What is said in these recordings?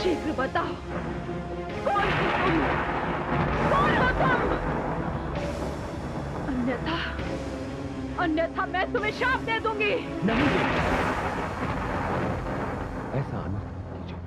शीघ्र बताओ, कौन हो तुम? कौन हो तुम? अन्यथा मैं तुम्हें शाप दे दूंगी। नहीं देवी, ऐसा अनर्थ मत कीजिए।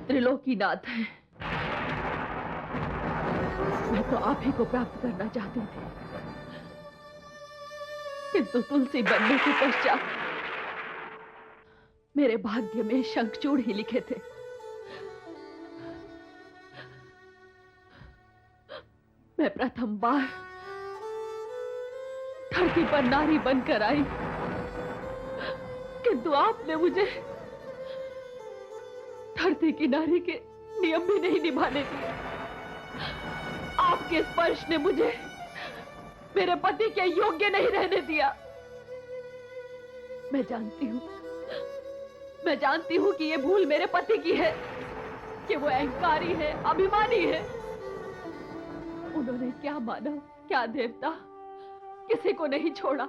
त्रिलोकीनाथ है। मैं तो आप ही को प्राप्त करना चाहती थी, किंतु तुलसी बनने के पश्चात मेरे भाग्य में शंखचूड़ ही लिखे थे। मैं प्रथम बार धरती पर नारी बनकर आई, किंतु आपने मुझे धरती की नारी के नियम भी नहीं निभाने दिए। आपके स्पर्श ने मुझे मेरे पति के योग्य नहीं रहने दिया। मैं जानती हूं कि ये भूल मेरे पति की है, कि वो अहंकारी है, अभिमानी है। उन्होंने क्या मानव, क्या देवता, किसी को नहीं छोड़ा,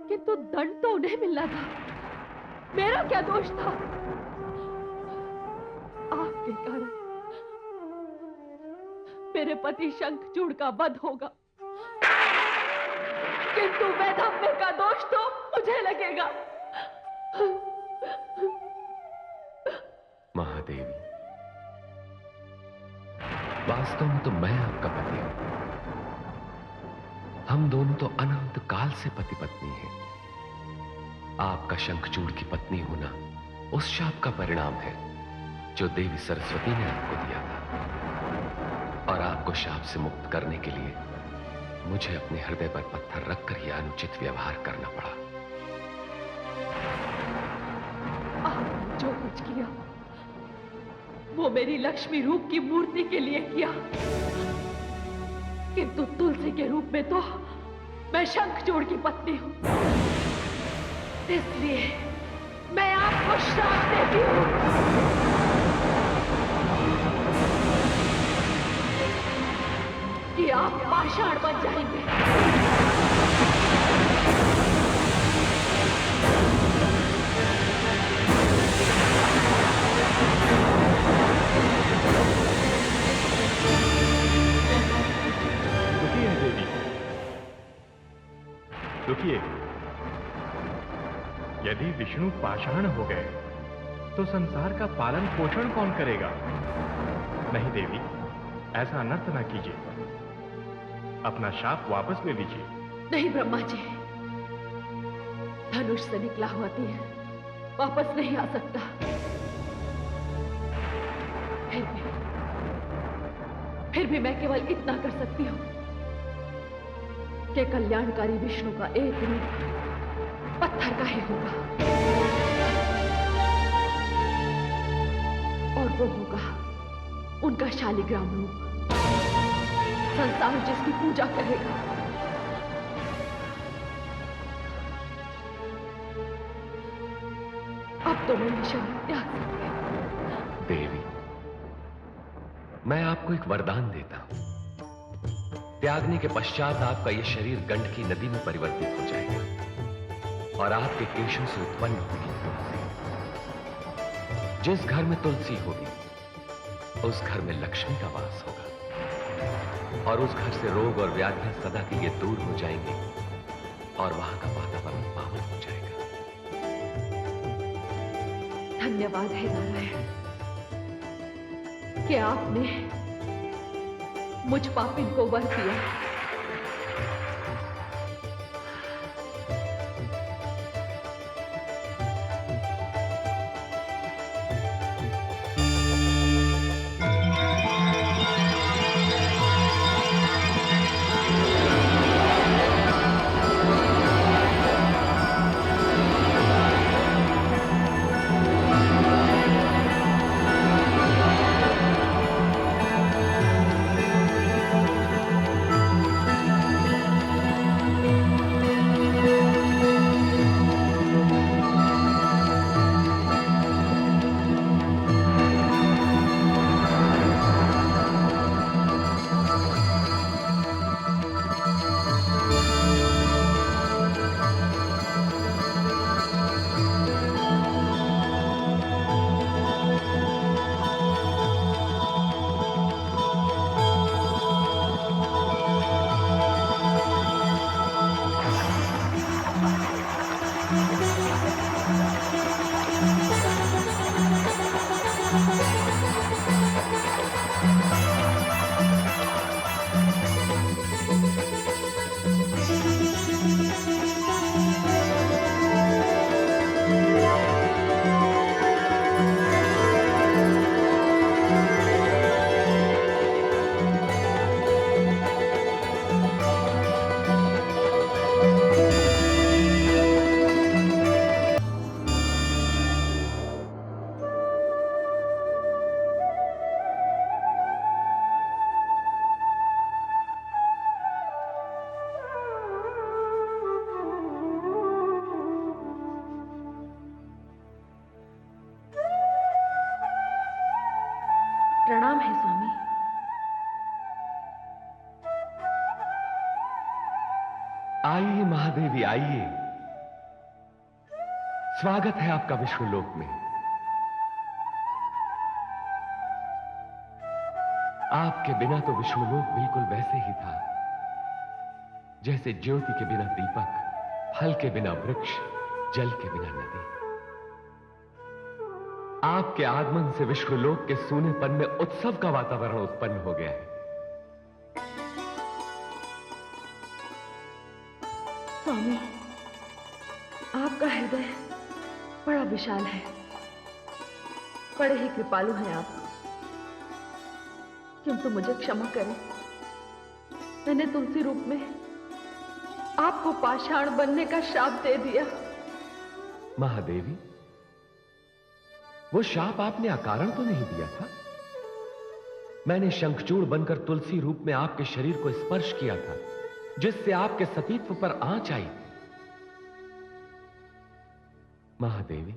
किंतु दंड तो उन्हें मिलना था। मेरा क्या दोष था? आपके कारण मेरे पति शंखचूड़ का वध होगा, किंतु वैधव्य का दोष तो मुझे लगेगा। महादेवी, वास्तव में तो मैं आपका पति हूं। हम दोनों तो अनंत काल से पति पत्नी हैं। आपका शंखचूड़ की पत्नी होना उस शाप का परिणाम है जो देवी सरस्वती ने आपको दिया था, और आपको शाप से मुक्त करने के लिए मुझे अपने हृदय पर पत्थर रखकर यह अनुचित व्यवहार करना पड़ा। आपने जो कुछ किया वो मेरी लक्ष्मी रूप की मूर्ति के लिए किया, किंतु तुलसी के रूप में तो मैं शंखचूड़ की पत्नी हूं। इसलिए मैं आपको श्राप देती हूं कि आप पाषाण बन जाएंगे। रुकिए देवी, रुकिए। यदि विष्णु पाषाण हो गए तो संसार का पालन पोषण कौन करेगा? नहीं देवी, ऐसा अनर्थ ना कीजिए। अपना शाप वापस ले लीजिए। नहीं ब्रह्मा जी, धनुष से निकला हुआ तीर वापस नहीं आ सकता। फिर भी मैं केवल इतना कर सकती हूं कि कल्याणकारी विष्णु का एक रूप पत्थर का ही होगा, और वो होगा उनका शालिग्राम रूप। संसार जिसकी पूजा करेगा। अब तो मैं ये शरीर त्याग सकती हूं। देवी, मैं आपको एक वरदान देता हूं। त्यागने के पश्चात आपका यह शरीर गंडकी नदी में परिवर्तित हो जाएगा और आपके केशों से उत्पन्न होगी तुलसी। जिस घर में तुलसी होगी उस घर में लक्ष्मी का वास होगा और उस घर से रोग और व्याधियां सदा के लिए दूर हो जाएंगी और वहां का वातावरण पावन हो जाएगा। धन्यवाद है नारायण कि आपने मुझ पापिन को वर दिया। प्रणाम है स्वामी। आइए महादेवी, आइए। स्वागत है आपका विष्णुलोक में। आपके बिना तो विष्णुलोक बिल्कुल वैसे ही था जैसे ज्योति के बिना दीपक, फल के बिना वृक्ष, जल के बिना नदी। आपके आगमन से विष्णुलोक के सूनेपन में उत्सव का वातावरण उत्पन्न हो गया है। स्वामी, आपका हृदय बड़ा विशाल है, बड़े ही कृपालु हैं आप। किंतु मुझे क्षमा करें, मैंने तुलसी रूप में आपको पाषाण बनने का श्राप दे दिया। महादेवी, वो शाप आपने अकारण तो नहीं दिया था। मैंने शंखचूड़ बनकर तुलसी रूप में आपके शरीर को स्पर्श किया था, जिससे आपके सतीत्व पर आंच आई। महादेवी,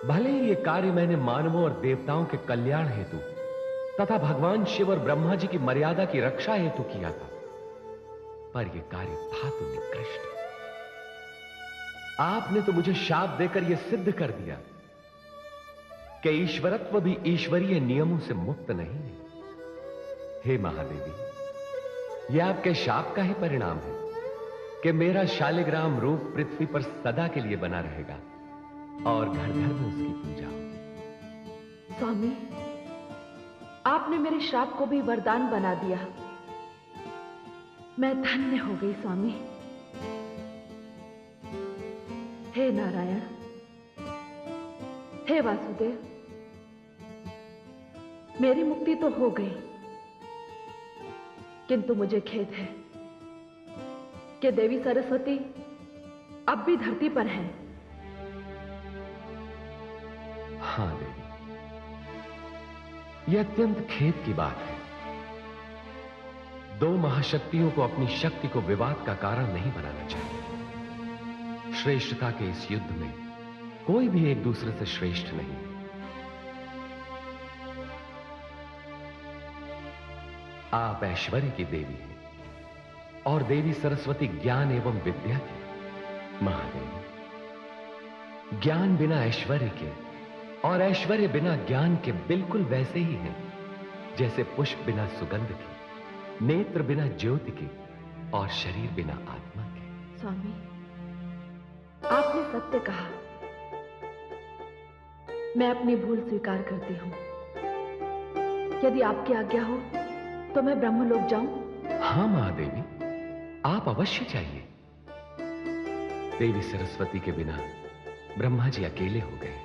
भले ही ये कार्य मैंने मानवों और देवताओं के कल्याण हेतु तथा भगवान शिव और ब्रह्मा जी की मर्यादा की रक्षा हेतु किया था, पर यह कार्य था तो निकृष्ट। आपने तो मुझे शाप देकर यह सिद्ध कर दिया कि ईश्वरत्व भी ईश्वरीय नियमों से मुक्त नहीं है। हे महादेवी, यह आपके शाप का ही परिणाम है कि मेरा शालिग्राम रूप पृथ्वी पर सदा के लिए बना रहेगा और घर घर में उसकी पूजा होगी। स्वामी, आपने मेरे श्राप को भी वरदान बना दिया। मैं धन्य हो गई स्वामी। हे नारायण, हे वासुदेव, मेरी मुक्ति तो हो गई, किंतु मुझे खेद है कि देवी सरस्वती अब भी धरती पर हैं। हां देवी, यह अत्यंत खेद की बात है। दो महाशक्तियों को अपनी शक्ति को विवाद का कारण नहीं बनाना चाहिए। श्रेष्ठता के इस युद्ध में कोई भी एक दूसरे से श्रेष्ठ नहीं। आप ऐश्वर्य की देवी हैं और देवी सरस्वती ज्ञान एवं विद्या की। महादेवी, ज्ञान बिना ऐश्वर्य के और ऐश्वर्य बिना ज्ञान के बिल्कुल वैसे ही हैं जैसे पुष्प बिना सुगंध के, नेत्र बिना ज्योति के और शरीर बिना आत्मा के। स्वामी, आपने सत्य कहा। मैं अपनी भूल स्वीकार करती हूं। यदि आपकी आज्ञा हो तो मैं ब्रह्मलोक जाऊं? हां महादेवी, आप अवश्य जाइए। देवी सरस्वती के बिना ब्रह्मा जी अकेले हो गए।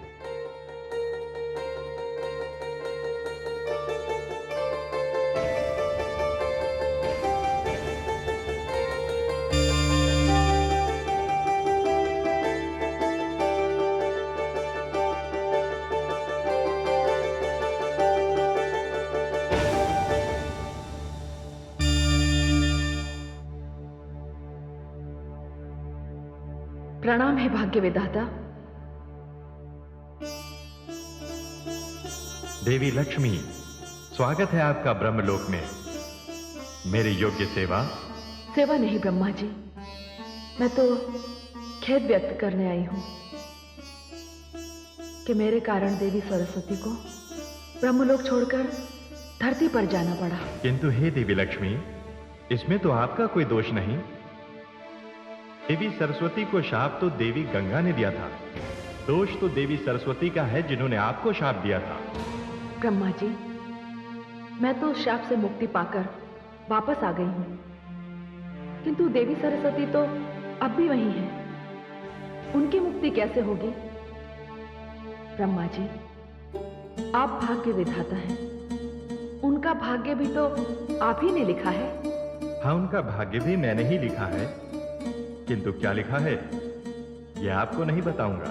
प्रणाम है भाग्य विधाता। देवी लक्ष्मी, स्वागत है आपका ब्रह्मलोक में। मेरी योग्य सेवा नहीं ब्रह्मा जी, मैं तो खेद व्यक्त करने आई हूं कि मेरे कारण देवी सरस्वती को ब्रह्मलोक छोड़कर धरती पर जाना पड़ा। किंतु हे देवी लक्ष्मी, इसमें तो आपका कोई दोष नहीं। देवी सरस्वती को शाप तो देवी गंगा ने दिया था। दोष तो देवी सरस्वती का है जिन्होंने आपको शाप दिया था। ब्रह्मा जी, मैं तो उस शाप से मुक्ति पाकर वापस आ गई हूं, किंतु देवी सरस्वती तो अब भी वही है। उनकी मुक्ति कैसे होगी? ब्रह्मा जी, आप भाग्य विधाता हैं। उनका भाग्य भी तो आप ही ने लिखा है। हाँ, उनका भाग्य भी मैंने ही लिखा है, किंतु क्या लिखा है यह आपको नहीं बताऊंगा।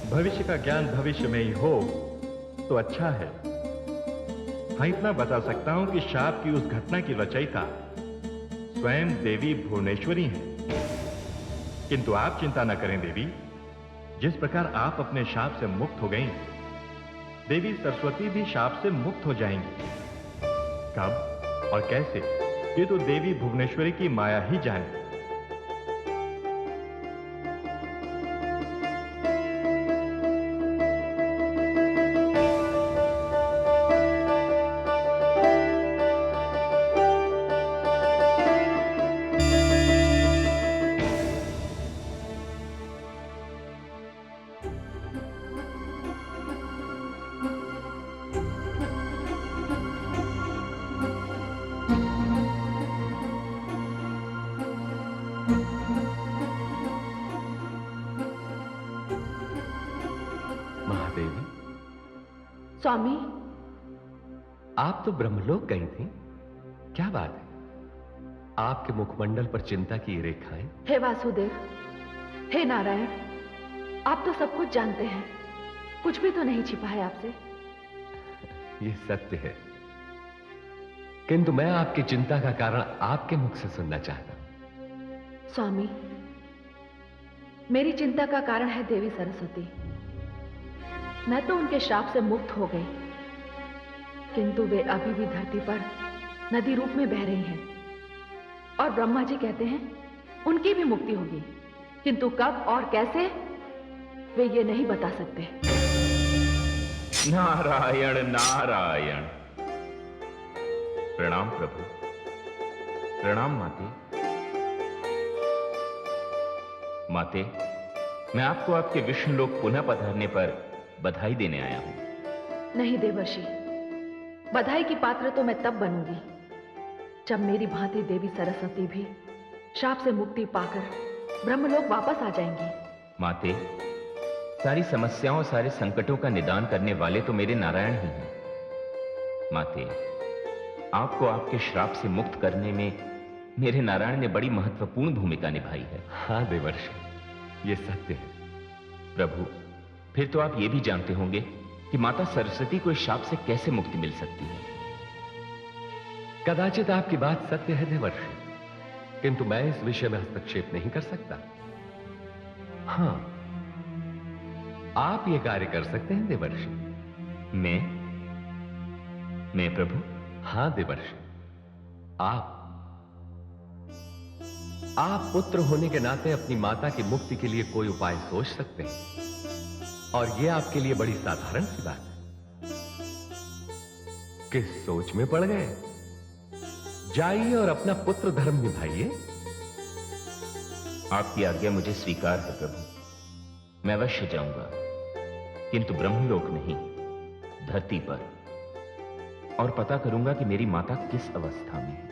भविष्य का ज्ञान भविष्य में ही हो तो अच्छा है। हाँ, इतना बता सकता हूं कि शाप की उस घटना की रचयिता स्वयं देवी भुवनेश्वरी हैं। किंतु आप चिंता न करें देवी, जिस प्रकार आप अपने शाप से मुक्त हो गई, देवी सरस्वती भी शाप से मुक्त हो जाएंगी। कब और कैसे, ये तो देवी भुवनेश्वरी की माया ही जाने। स्वामी, आप तो ब्रह्मलोक गई थी, क्या बात है? आपके मुखमंडल पर चिंता की रेखाएं। हे वासुदेव, हे नारायण, आप तो सब कुछ जानते हैं, कुछ भी तो नहीं छिपा है आपसे। यह सत्य है, किंतु मैं आपकी चिंता का कारण आपके मुख से सुनना चाहता हूं। स्वामी, मेरी चिंता का कारण है देवी सरस्वती। मैं तो उनके शाप से मुक्त हो गई, किंतु वे अभी भी धरती पर नदी रूप में बह रही हैं। और ब्रह्मा जी कहते हैं उनकी भी मुक्ति होगी, किंतु कब और कैसे वे ये नहीं बता सकते। नारायण नारायण। प्रणाम प्रभु। प्रणाम माते। माते, मैं आपको आपके विष्णुलोक पुनः पधारने पर बधाई देने आया हूं। नहीं देवर्षि, बधाई की पात्र तो मैं तब बनूंगी जब मेरी भांति देवी सरस्वती भी शाप से मुक्ति पाकर ब्रह्मलोक वापस आ जाएंगी। माते, सारी समस्याओं, सारे संकटों का निदान करने वाले तो मेरे नारायण ही हैं। माते, आपको आपके श्राप से मुक्त करने में मेरे नारायण ने बड़ी महत्वपूर्ण भूमिका निभाई है। हाँ देवर्षि, ये सत्य है। प्रभु, फिर तो आप ये भी जानते होंगे कि माता सरस्वती को इस शाप से कैसे मुक्ति मिल सकती है। कदाचित आपकी बात सत्य है देवर्षि, किंतु मैं इस विषय में हस्तक्षेप नहीं कर सकता। हां, आप ये कार्य कर सकते हैं देवर्षि। मैं प्रभु? हां देवर्षि, आप पुत्र होने के नाते अपनी माता की मुक्ति के लिए कोई उपाय सोच सकते हैं, और यह आपके लिए बड़ी साधारण सी बात है। किस सोच में पड़ गए? जाइए और अपना पुत्र धर्म निभाइए। आपकी आज्ञा मुझे स्वीकार है प्रभु, मैं अवश्य जाऊंगा, किंतु ब्रह्मलोक नहीं, धरती पर, और पता करूंगा कि मेरी माता किस अवस्था में है।